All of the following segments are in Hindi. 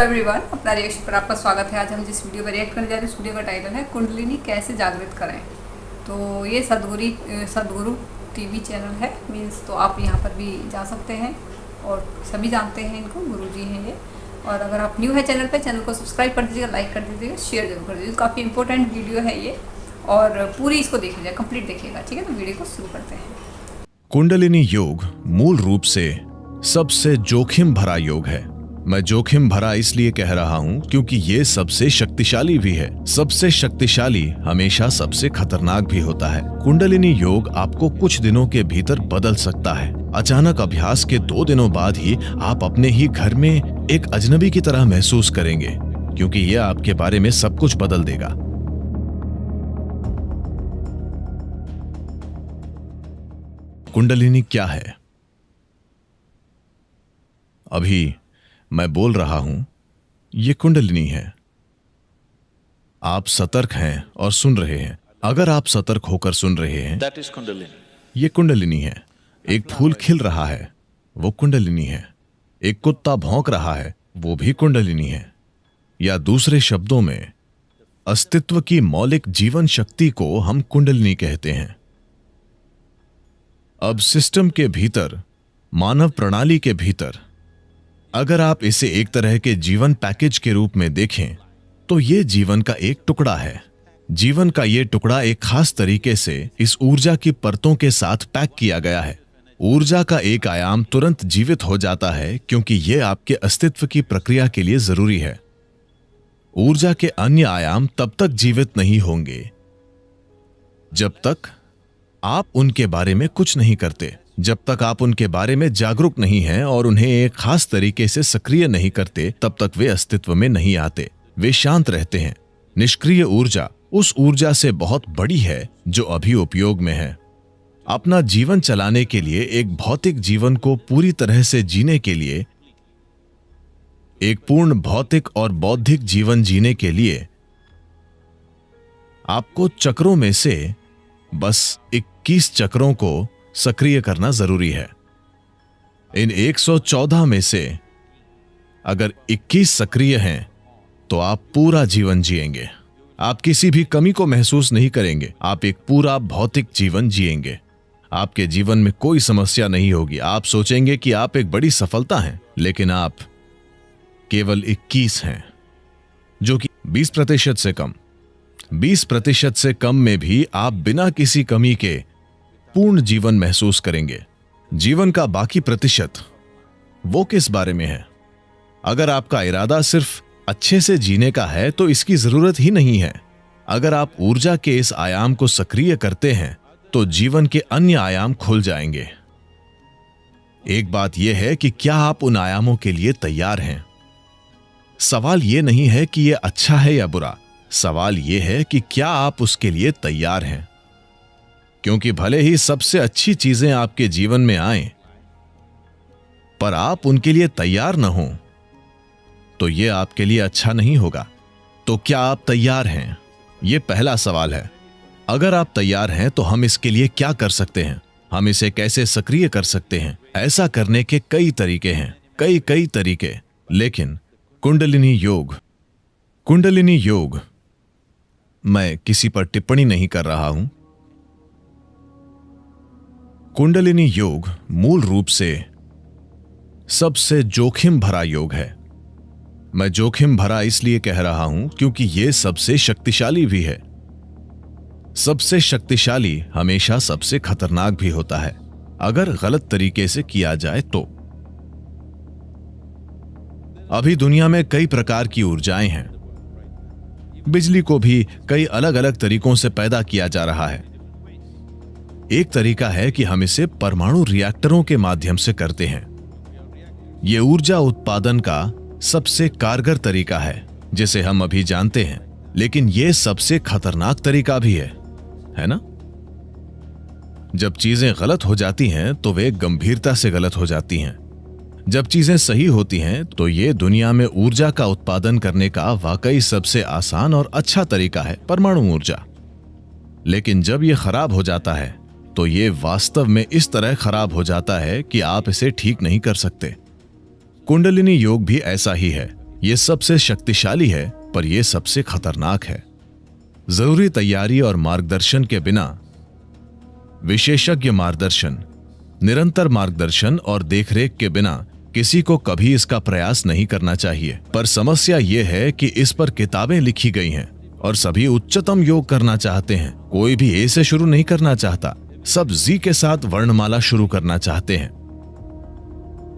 एवरीवन, अपना रिएक्शन पर आपका स्वागत है। आज हम जिस वीडियो पर रिएक्ट करने जा रहे हैं, इस वीडियो का टाइटल है कुंडलिनी कैसे जागृत करें। तो ये सदगुरु टीवी चैनल है, मीन्स तो आप यहाँ पर भी जा सकते हैं और सभी जानते हैं इनको, गुरुजी हैं ये। और अगर आप न्यू है चैनल को सब्सक्राइब कर दीजिएगा, लाइक कर दीजिएगा, शेयर जरूर कर दीजिएगा। काफ़ी इंपॉर्टेंट वीडियो है ये और पूरी इसको देख लीजिएगा, कंप्लीट देखिएगा। ठीक है, तो वीडियो को शुरू करते हैं। कुंडलिनी योग मूल रूप से सबसे जोखिम भरा योग है। मैं जोखिम भरा इसलिए कह रहा हूं क्योंकि ये सबसे शक्तिशाली भी है। सबसे शक्तिशाली हमेशा सबसे खतरनाक भी होता है। कुंडलिनी योग आपको कुछ दिनों के भीतर बदल सकता है। अचानक अभ्यास के 2 दिनों बाद ही आप अपने ही घर में एक अजनबी की तरह महसूस करेंगे, क्योंकि यह आपके बारे में सब कुछ बदल देगा। कुंडलिनी क्या है? अभी मैं बोल रहा हूं, ये कुंडलिनी है। आप सतर्क हैं और सुन रहे हैं। अगर आप सतर्क होकर सुन रहे हैं, That is Kundalini. ये कुंडलिनी है। एक फूल खिल रहा है, वो कुंडलिनी है। एक कुत्ता भौंक रहा है, वो भी कुंडलिनी है। या दूसरे शब्दों में, अस्तित्व की मौलिक जीवन शक्ति को हम कुंडलिनी कहते हैं। अब सिस्टम के भीतर, मानव प्रणाली के भीतर, अगर आप इसे एक तरह के जीवन पैकेज के रूप में देखें, तो यह जीवन का एक टुकड़ा है। जीवन का यह टुकड़ा एक खास तरीके से इस ऊर्जा की परतों के साथ पैक किया गया है। ऊर्जा का एक आयाम तुरंत जीवित हो जाता है क्योंकि यह आपके अस्तित्व की प्रक्रिया के लिए जरूरी है। ऊर्जा के अन्य आयाम तब तक जीवित नहीं होंगे जब तक आप उनके बारे में कुछ नहीं करते, जब तक आप उनके बारे में जागरूक नहीं हैं और उन्हें एक खास तरीके से सक्रिय नहीं करते, तब तक वे अस्तित्व में नहीं आते। वे शांत रहते हैं। निष्क्रिय ऊर्जा उस ऊर्जा से बहुत बड़ी है जो अभी उपयोग में है। अपना जीवन चलाने के लिए, एक भौतिक जीवन को पूरी तरह से जीने के लिए, एक पूर्ण भौतिक और बौद्धिक जीवन जीने के लिए, आपको चक्रों में से बस 21 चक्रों को सक्रिय करना जरूरी है। इन 114 में से अगर 21 सक्रिय हैं तो आप पूरा जीवन जिएंगे। आप किसी भी कमी को महसूस नहीं करेंगे। आप एक पूरा भौतिक जीवन जिएंगे। आपके जीवन में कोई समस्या नहीं होगी। आप सोचेंगे कि आप एक बड़ी सफलता हैं, लेकिन आप केवल 21 हैं, जो कि 20% से कम। 20% से कम में भी आप बिना किसी कमी के पूर्ण जीवन महसूस करेंगे। जीवन का बाकी प्रतिशत, वो किस बारे में है? अगर आपका इरादा सिर्फ अच्छे से जीने का है तो इसकी जरूरत ही नहीं है। अगर आप ऊर्जा के इस आयाम को सक्रिय करते हैं तो जीवन के अन्य आयाम खुल जाएंगे। एक बात यह है कि क्या आप उन आयामों के लिए तैयार हैं? सवाल यह नहीं है कि यह अच्छा है या बुरा, सवाल यह है कि क्या आप उसके लिए तैयार हैं। क्योंकि भले ही सबसे अच्छी चीजें आपके जीवन में आएं, पर आप उनके लिए तैयार न हो तो यह आपके लिए अच्छा नहीं होगा। तो क्या आप तैयार हैं? यह पहला सवाल है। अगर आप तैयार हैं तो हम इसके लिए क्या कर सकते हैं? हम इसे कैसे सक्रिय कर सकते हैं? ऐसा करने के कई तरीके हैं, कई तरीके। लेकिन कुंडलिनी योग, मैं किसी पर टिप्पणी नहीं कर रहा हूं। कुंडलिनी योग मूल रूप से सबसे जोखिम भरा योग है। मैं जोखिम भरा इसलिए कह रहा हूं क्योंकि यह सबसे शक्तिशाली भी है। सबसे शक्तिशाली हमेशा सबसे खतरनाक भी होता है, अगर गलत तरीके से किया जाए तो। अभी दुनिया में कई प्रकार की ऊर्जाएं हैं। बिजली को भी कई अलग अलग तरीकों से पैदा किया जा रहा है। एक तरीका है कि हम इसे परमाणु रिएक्टरों के माध्यम से करते हैं। यह ऊर्जा उत्पादन का सबसे कारगर तरीका है जिसे हम अभी जानते हैं, लेकिन यह सबसे खतरनाक तरीका भी है ना? जब चीजें गलत हो जाती हैं तो वे गंभीरता से गलत हो जाती हैं। जब चीजें सही होती हैं तो यह दुनिया में ऊर्जा का उत्पादन करने का वाकई सबसे आसान और अच्छा तरीका है, परमाणु ऊर्जा। लेकिन जब यह खराब हो जाता है तो ये वास्तव में इस तरह खराब हो जाता है कि आप इसे ठीक नहीं कर सकते। कुंडलिनी योग भी ऐसा ही है। यह सबसे शक्तिशाली है, पर यह सबसे खतरनाक है। जरूरी तैयारी और मार्गदर्शन के बिना, विशेषज्ञ मार्गदर्शन, निरंतर मार्गदर्शन और देखरेख के बिना किसी को कभी इसका प्रयास नहीं करना चाहिए। पर समस्या यह है कि इस पर किताबें लिखी गई हैं और सभी उच्चतम योग करना चाहते हैं। कोई भी ए से शुरू नहीं करना चाहता, सब जी के साथ वर्णमाला शुरू करना चाहते हैं।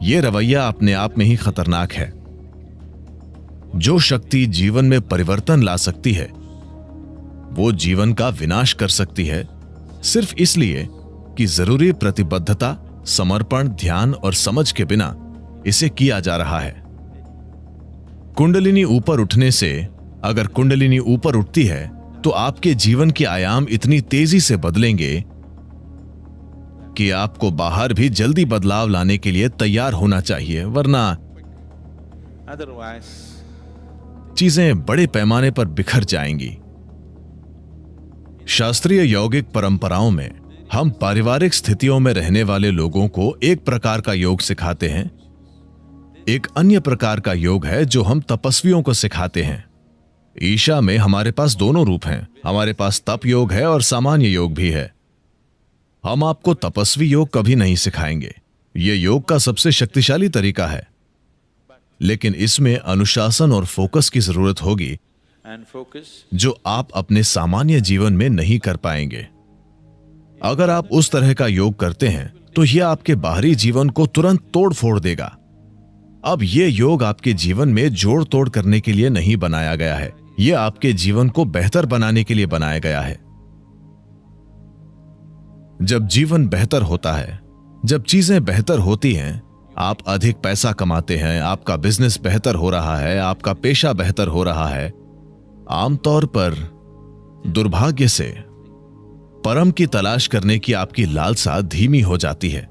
यह रवैया अपने आप में ही खतरनाक है। जो शक्ति जीवन में परिवर्तन ला सकती है, वो जीवन का विनाश कर सकती है, सिर्फ इसलिए कि जरूरी प्रतिबद्धता, समर्पण, ध्यान और समझ के बिना इसे किया जा रहा है। कुंडलिनी ऊपर उठने से, अगर कुंडलिनी ऊपर उठती है तो आपके जीवन के आयाम इतनी तेजी से बदलेंगे कि आपको बाहर भी जल्दी बदलाव लाने के लिए तैयार होना चाहिए, वरना चीजें बड़े पैमाने पर बिखर जाएंगी। शास्त्रीय यौगिक परंपराओं में हम पारिवारिक स्थितियों में रहने वाले लोगों को एक प्रकार का योग सिखाते हैं। एक अन्य प्रकार का योग है जो हम तपस्वियों को सिखाते हैं। ईशा में हमारे पास दोनों रूप हैं। हमारे पास तप योग है और सामान्य योग भी है। हम आपको तपस्वी योग कभी नहीं सिखाएंगे। यह योग का सबसे शक्तिशाली तरीका है, लेकिन इसमें अनुशासन और फोकस की जरूरत होगी, जो आप अपने सामान्य जीवन में नहीं कर पाएंगे। अगर आप उस तरह का योग करते हैं तो यह आपके बाहरी जीवन को तुरंत तोड़ फोड़ देगा। अब यह योग आपके जीवन में जोड़ तोड़ करने के लिए नहीं बनाया गया है, यह आपके जीवन को बेहतर बनाने के लिए बनाया गया है। जब जीवन बेहतर होता है, जब चीजें बेहतर होती हैं, आप अधिक पैसा कमाते हैं, आपका बिजनेस बेहतर हो रहा है, आपका पेशा बेहतर हो रहा है, आमतौर पर दुर्भाग्य से परम की तलाश करने की आपकी लालसा धीमी हो जाती है।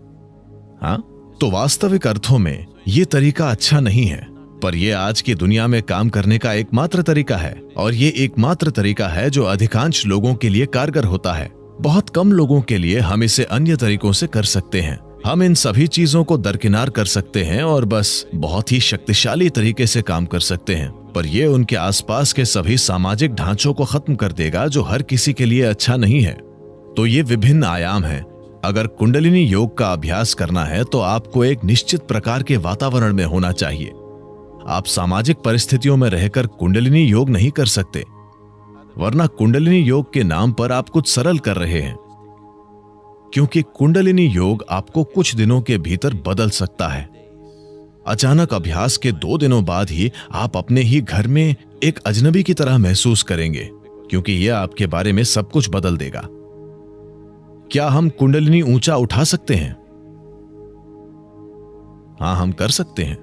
हाँ, तो वास्तविक अर्थों में यह तरीका अच्छा नहीं है, पर यह आज की दुनिया में काम करने का एकमात्र तरीका है, और यह एकमात्र तरीका है जो अधिकांश लोगों के लिए कारगर होता है। बहुत कम लोगों के लिए हम इसे अन्य तरीकों से कर सकते हैं। हम इन सभी चीजों को दरकिनार कर सकते हैं और बस बहुत ही शक्तिशाली तरीके से काम कर सकते हैं, पर यह उनके आसपास के सभी सामाजिक ढांचों को खत्म कर देगा जो हर किसी के लिए अच्छा नहीं है। तो ये विभिन्न आयाम हैं। अगर कुंडलिनी योग का अभ्यास करना है तो आपको एक निश्चित प्रकार के वातावरण में होना चाहिए। आप सामाजिक परिस्थितियों में रहकर कुंडलिनी योग नहीं कर सकते, वरना कुंडलिनी योग के नाम पर आप कुछ सरल कर रहे हैं, क्योंकि कुंडलिनी योग आपको कुछ दिनों के भीतर बदल सकता है। अचानक अभ्यास के 2 दिनों बाद ही आप अपने ही घर में एक अजनबी की तरह महसूस करेंगे, क्योंकि यह आपके बारे में सब कुछ बदल देगा। क्या हम कुंडलिनी ऊंचा उठा सकते हैं? हां, हम कर सकते हैं।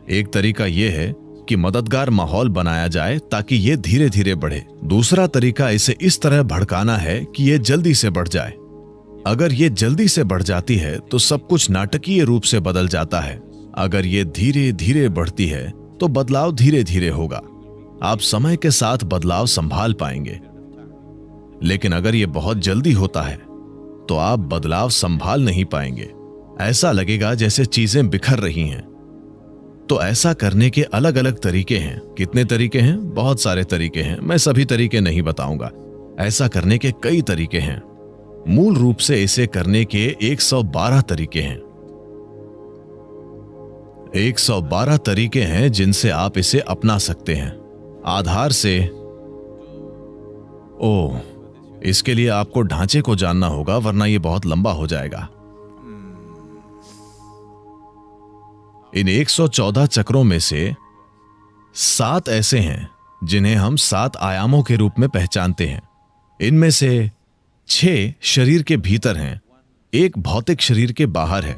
एक तरीका यह है कि मददगार माहौल बनाया जाए ताकि यह धीरे धीरे बढ़े। दूसरा तरीका इसे इस तरह भड़काना है कि यह जल्दी से बढ़ जाए। अगर यह जल्दी से बढ़ जाती है तो सब कुछ नाटकीय रूप से बदल जाता है। अगर यह धीरे धीरे बढ़ती है तो बदलाव धीरे धीरे होगा। आप समय के साथ बदलाव संभाल पाएंगे। लेकिन अगर यह बहुत जल्दी होता है तो आप बदलाव संभाल नहीं पाएंगे। ऐसा लगेगा जैसे चीजें बिखर रही हैं। तो ऐसा करने के अलग अलग तरीके हैं। कितने तरीके हैं? बहुत सारे तरीके हैं। मैं सभी तरीके नहीं बताऊंगा। ऐसा करने के कई तरीके हैं। मूल रूप से इसे करने के 112 तरीके हैं। 112 तरीके हैं जिनसे आप इसे अपना सकते हैं। आधार से इसके लिए आपको ढांचे को जानना होगा, वरना यह बहुत लंबा हो जाएगा। इन 114 चक्रों में से 7 ऐसे हैं जिन्हें हम 7 आयामों के रूप में पहचानते हैं। इनमें से 6 शरीर के भीतर हैं, 1 भौतिक शरीर के बाहर है।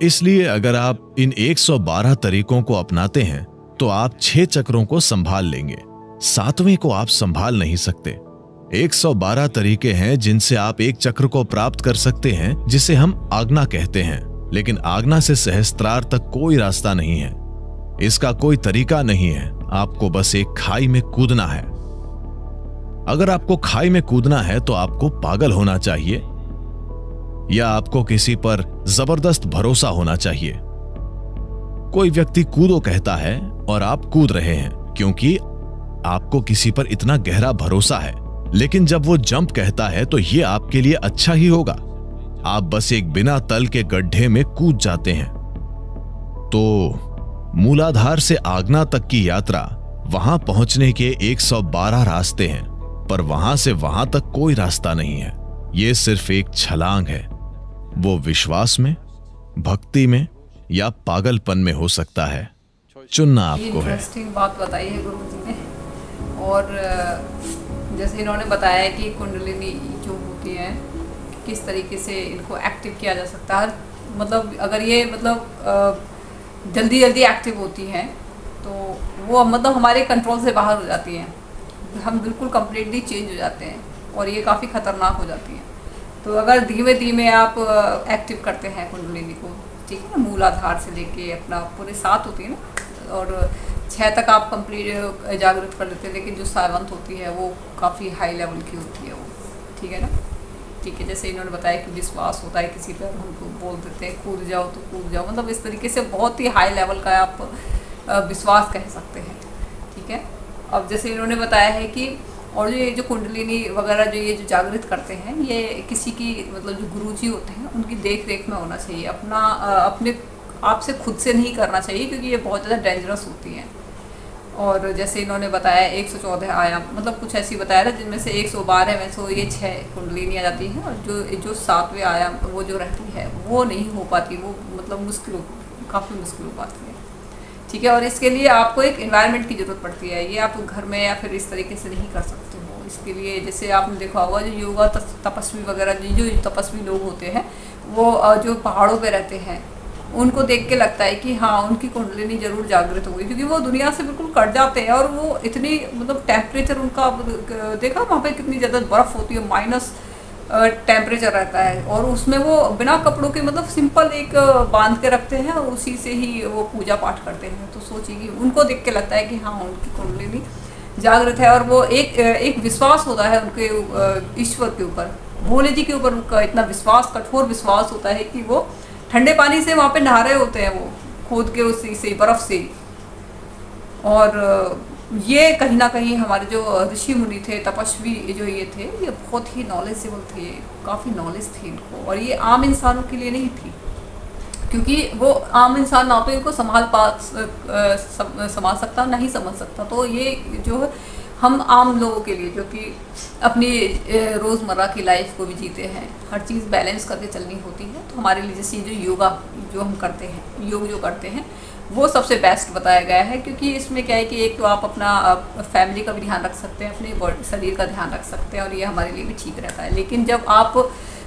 इसलिए अगर आप इन 112 तरीकों को अपनाते हैं तो आप 6 चक्रों को संभाल लेंगे। 7वें को आप संभाल नहीं सकते। 112 तरीके हैं जिनसे आप एक चक्र को प्राप्त कर सकते हैं, जिसे हम आज्ञा कहते हैं। लेकिन आज्ञा से सहस्त्रार तक कोई रास्ता नहीं है। इसका कोई तरीका नहीं है। आपको बस एक खाई में कूदना है। अगर आपको खाई में कूदना है तो आपको पागल होना चाहिए या आपको किसी पर जबरदस्त भरोसा होना चाहिए। कोई व्यक्ति कूदो कहता है और आप कूद रहे हैं क्योंकि आपको किसी पर इतना गहरा भरोसा है, लेकिन जब वो जंप कहता है तो ये आपके लिए अच्छा ही होगा। आप बस एक बिना तल के गड्ढे में कूद जाते हैं। तो मूलाधार से आज्ञा तक की यात्रा, वहां पहुंचने के 112 रास्ते हैं, पर वहां से वहां तक कोई रास्ता नहीं है। यह सिर्फ एक छलांग है। वो विश्वास में, भक्ति में या पागलपन में हो सकता है, चुनना आपको है। इंटरेस्टिंग बात बताई है गुरु जी ने। और जैसे इन्होंने बताया कि कुंडलिनी जो होती है किस तरीके से इनको एक्टिव किया जा सकता है। मतलब अगर ये जल्दी जल्दी एक्टिव होती हैं तो वो मतलब हमारे कंट्रोल से बाहर हो जाती हैं, हम बिल्कुल कम्प्लीटली चेंज हो जाते हैं और ये काफ़ी ख़तरनाक हो जाती हैं। तो अगर धीमे धीमे आप एक्टिव करते हैं कुंडलिनी को, ठीक है ना, मूलाधार से लेके अपना पूरे 7 होती है ना, और 6 तक आप कंप्लीट जागृत कर लेते हैं, लेकिन जो 7th होती है वो काफ़ी हाई लेवल की होती है वो, ठीक है ना। ठीक है, जैसे इन्होंने बताया कि विश्वास होता है किसी पर, हमको बोल देते हैं कूद जाओ तो कूद जाओ, मतलब इस तरीके से बहुत ही हाई लेवल का आप विश्वास कह सकते हैं, ठीक है। अब जैसे इन्होंने बताया है कि और ये जो कुंडलिनी वगैरह जो जागृत करते हैं, ये किसी की मतलब जो गुरुजी होते हैं उनकी देख रेख में होना चाहिए, अपने आप से खुद से नहीं करना चाहिए, क्योंकि ये बहुत ज़्यादा डेंजरस होती हैं। और जैसे इन्होंने बताया 114 आयाम, मतलब कुछ ऐसी बताया था जिनमें से 112 में से ये 6 कुंडलिनी आ जाती हैं, और जो 7वें आयाम वो जो रहती है वो नहीं हो पाती, वो मतलब काफ़ी मुश्किल हो पाती है, ठीक है। और इसके लिए आपको एक एनवायरनमेंट की ज़रूरत पड़ती है, ये आप घर में या फिर इस तरीके से नहीं कर सकते हो। इसके लिए जैसे आपने देखा होगा जो योगा तपस्वी वगैरह जो तपस्वी लोग होते हैं, वो जो पहाड़ों पे रहते हैं, उनको देख के लगता है कि हाँ उनकी कुंडलिनी जरूर जागृत होगी, क्योंकि वो दुनिया से बिल्कुल कट जाते हैं। और वो इतनी मतलब टेम्परेचर उनका देखा वहाँ पे कितनी ज़्यादा बर्फ़ होती है, माइनस टेम्परेचर रहता है, और उसमें वो बिना कपड़ों के मतलब सिंपल एक बांध के रखते हैं और उसी से ही वो पूजा पाठ करते हैं। तो सोचिए कि उनको देख के लगता है कि हाँ उनकी कुंडलिनी जागृत है, और वो एक विश्वास होता है उनके ईश्वर के ऊपर, भोले जी के ऊपर उनका इतना विश्वास, कठोर विश्वास होता है कि वो ठंडे पानी से वहाँ पे नहा रहे होते हैं, वो खोद के उसी से बर्फ़ से। और ये कहीं ना कहीं हमारे जो ऋषि मुनि थे, तपस्वी जो ये थे, ये बहुत ही नॉलेजेबल थे, काफ़ी नॉलेज थी इनको, और ये आम इंसानों के लिए नहीं थी, क्योंकि वो आम इंसान ना तो इनको संभाल सकता, नहीं समझ सकता। तो ये जो हम आम लोगों के लिए जो कि अपनी रोज़मर्रा की लाइफ को भी जीते हैं, हर चीज़ बैलेंस करके चलनी होती है, तो हमारे लिए जैसे जो योगा जो हम करते हैं, योग जो करते हैं, वो सबसे बेस्ट बताया गया है। क्योंकि इसमें क्या है कि एक तो आप अपना फैमिली का भी ध्यान रख सकते हैं, अपने बॉडी शरीर का ध्यान रख सकते हैं, और ये हमारे लिए भी ठीक रहता है। लेकिन जब आप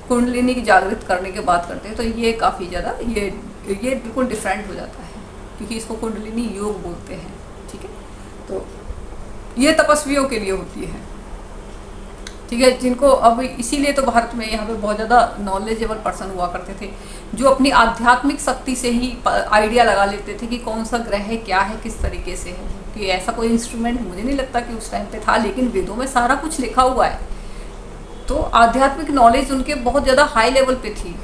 कुंडलिनी की जागृत करने की बात करते हैं तो ये काफ़ी ज़्यादा ये बिल्कुल डिफरेंट हो जाता है, क्योंकि इसको कुंडलिनी योग बोलते हैं, ठीक है। तो ये तपस्वियों के लिए होती है, ठीक है, जिनको अब इसीलिए तो भारत में यहाँ पे बहुत ज़्यादा नॉलेजेबल पर्सन हुआ करते थे, जो अपनी आध्यात्मिक शक्ति से ही आइडिया लगा लेते थे कि कौन सा ग्रह है, क्या है, किस तरीके से है। कि ऐसा कोई इंस्ट्रूमेंट मुझे नहीं लगता कि उस टाइम पे था, लेकिन वेदों में सारा कुछ लिखा हुआ है। तो आध्यात्मिक नॉलेज उनके बहुत ज़्यादा हाई लेवल पे थी।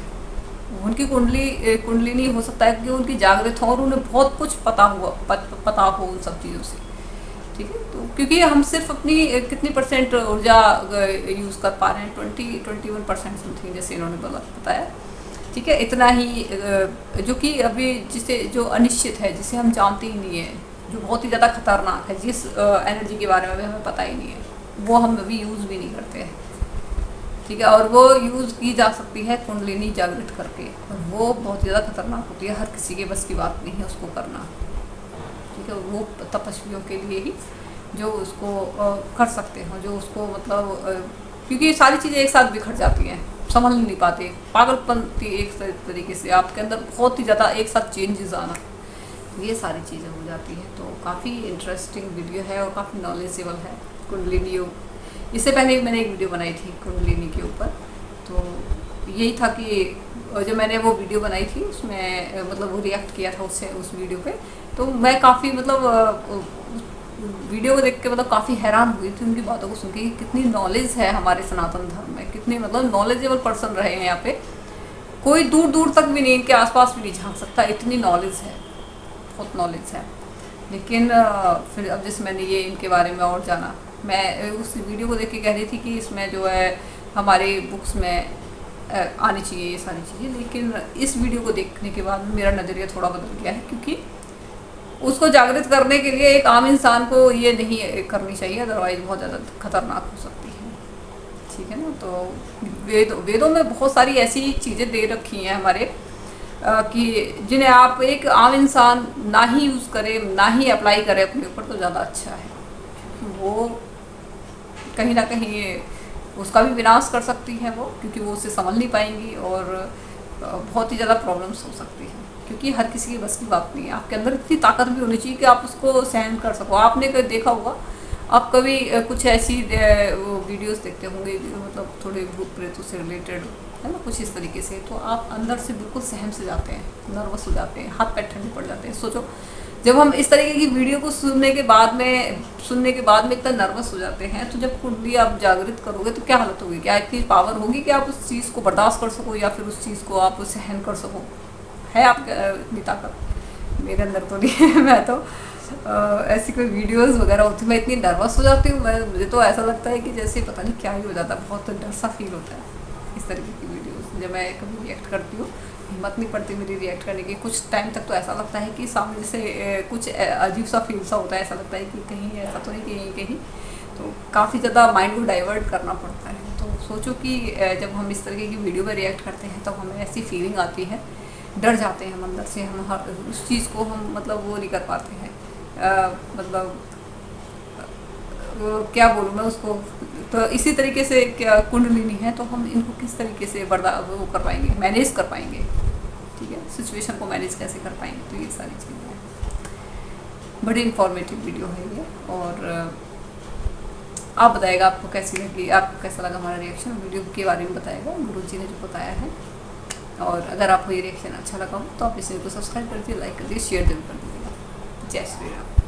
उनकी कुंडलिनी हो सकता है कि उनकी जागृत हो और उन्हें बहुत कुछ पता हो उन सब चीज़ों से, ठीक है। तो क्योंकि हम सिर्फ अपनी कितनी परसेंट ऊर्जा यूज़ कर पा रहे हैं, 21% समथिंग, जैसे इन्होंने बताया, ठीक है। इतना ही जो कि अभी जो अनिश्चित है, जिसे हम जानते ही नहीं है, जो बहुत ही ज़्यादा खतरनाक है, जिस एनर्जी के बारे में भी हमें पता ही नहीं है, वो हम अभी यूज़ भी नहीं करते हैं, ठीक है। और वो यूज़ की जा सकती है कुंडलिनी जागृत करके, और वो बहुत ज़्यादा खतरनाक होती है, हर किसी के बस की बात नहीं है उसको करना, ठीक है। वो तपस्वियों के लिए ही जो उसको कर सकते हैं, जो उसको मतलब क्योंकि सारी चीज़ें एक साथ बिखर जाती हैं, संभल नहीं पाते, पागलपंती एक तरीके से आपके अंदर बहुत ही ज़्यादा एक साथ चेंजेस आना, ये सारी चीज़ें हो जाती हैं। तो काफ़ी इंटरेस्टिंग वीडियो है और काफ़ी नॉलेजेबल है कुंडलिनी योग। इससे पहले मैंने एक वीडियो बनाई थी कुंडलिनी के ऊपर, तो यही था कि जब मैंने वो वीडियो बनाई थी उसमें मतलब वो रिएक्ट किया था उस वीडियो पे, तो मैं काफ़ी मतलब वीडियो को देख के मतलब काफ़ी हैरान हुई थी उनकी बातों को सुन के, कितनी नॉलेज है हमारे सनातन धर्म में, कितने मतलब नॉलेजेबल पर्सन रहे हैं यहाँ पे, कोई दूर दूर तक भी नहीं, इनके आसपास भी नहीं झांक सकता, इतनी नॉलेज है, बहुत नॉलेज है। लेकिन फिर अब जैसे मैंने ये इनके बारे में और जाना, मैं उस वीडियो को देख के कह रही थी कि इसमें जो है हमारे बुक्स में आनी चाहिए ये सारी चीज़ें, लेकिन इस वीडियो को देखने के बाद मेरा नज़रिया थोड़ा बदल गया है, क्योंकि उसको जागृत करने के लिए एक आम इंसान को ये नहीं करनी चाहिए, अदरवाइज बहुत ज़्यादा खतरनाक हो सकती है। ठीक है ना। तो वेदों में बहुत सारी ऐसी चीज़ें दे रखी हैं हमारे कि जिन्हें आप एक आम इंसान ना ही यूज़ करे, ना ही अप्लाई करे अपने ऊपर, तो ज़्यादा अच्छा है। वो कहीं ना कहीं उसका भी विनाश कर सकती है वो, क्योंकि वो उसे समझ नहीं पाएंगी और बहुत ही ज़्यादा प्रॉब्लम्स हो सकती हैं, क्योंकि हर किसी की बस की बात नहीं है। आपके अंदर इतनी ताकत भी होनी चाहिए कि आप उसको सहन कर सको। आपने कभी देखा होगा, आप कभी कुछ ऐसी वो वीडियोस देखते होंगे, मतलब थोड़े भूत प्रेतों से रिलेटेड है ना, कुछ इस तरीके से, तो आप अंदर से बिल्कुल सहम से जाते हैं, नर्वस हो जाते हैं, हाथ पैर ठंडे पड़ जाते हैं। सोचो, जब हम इस तरीके की वीडियो को सुनने के बाद में इतना नर्वस हो जाते हैं, तो जब कुंडली आप जागृत करोगे तो क्या हालत होगी? क्या इतनी पावर होगी कि आप उस चीज़ को बर्दाश्त कर सको, या फिर उस चीज़ को आप सहन कर सको? है आपके इतनी ताकत? मेरे अंदर तो नहीं है। मैं तो ऐसी कोई वीडियोस वगैरह होती, मैं इतनी नर्वस हो जाती हूँ, मुझे तो ऐसा लगता है कि जैसे पता नहीं क्या ही हो जाता है, बहुत डर सा फील होता है इस तरीके की वीडियोस जब मैं कभी रिएक्ट करती हूँ। हिम्मत नहीं पड़ती मेरी रिएक्ट करने की। कुछ टाइम तक तो ऐसा लगता है कि सामने से कुछ अजीब सा फील सा होता है, ऐसा लगता है कि कहीं ऐसा तो नहीं, कहीं तो काफ़ी ज़्यादा माइंड को डाइवर्ट करना पड़ता है। तो सोचो कि जब हम इस तरीके की वीडियो में रिएक्ट करते हैं तब हमें ऐसी फीलिंग आती है, डर जाते हैं हम अंदर से, हम हर उस चीज़ को हम मतलब वो नहीं कर पाते हैं, मतलब क्या बोलूँ मैं उसको। तो इसी तरीके से क्या कुंडलिनी है, तो हम इनको किस तरीके से वो कर पाएंगे, मैनेज कर पाएंगे? ठीक है, सिचुएशन को मैनेज कैसे कर पाएंगे? तो ये सारी चीज़ें हैं। बड़ी इंफॉर्मेटिव वीडियो है ये, और आप बताइएगा आपको कैसी लगी, आपको कैसा लगा हमारा रिएक्शन, वीडियो के बारे में बताएगा गुरु जी ने जो बताया है। और अगर आपको ये रिएक्शन अच्छा लगा हो तो आप इसे को सब्सक्राइब कर दीजिए, लाइक कर दीजिए, शेयर जरूर कर दीजिएगा। जय श्री राम।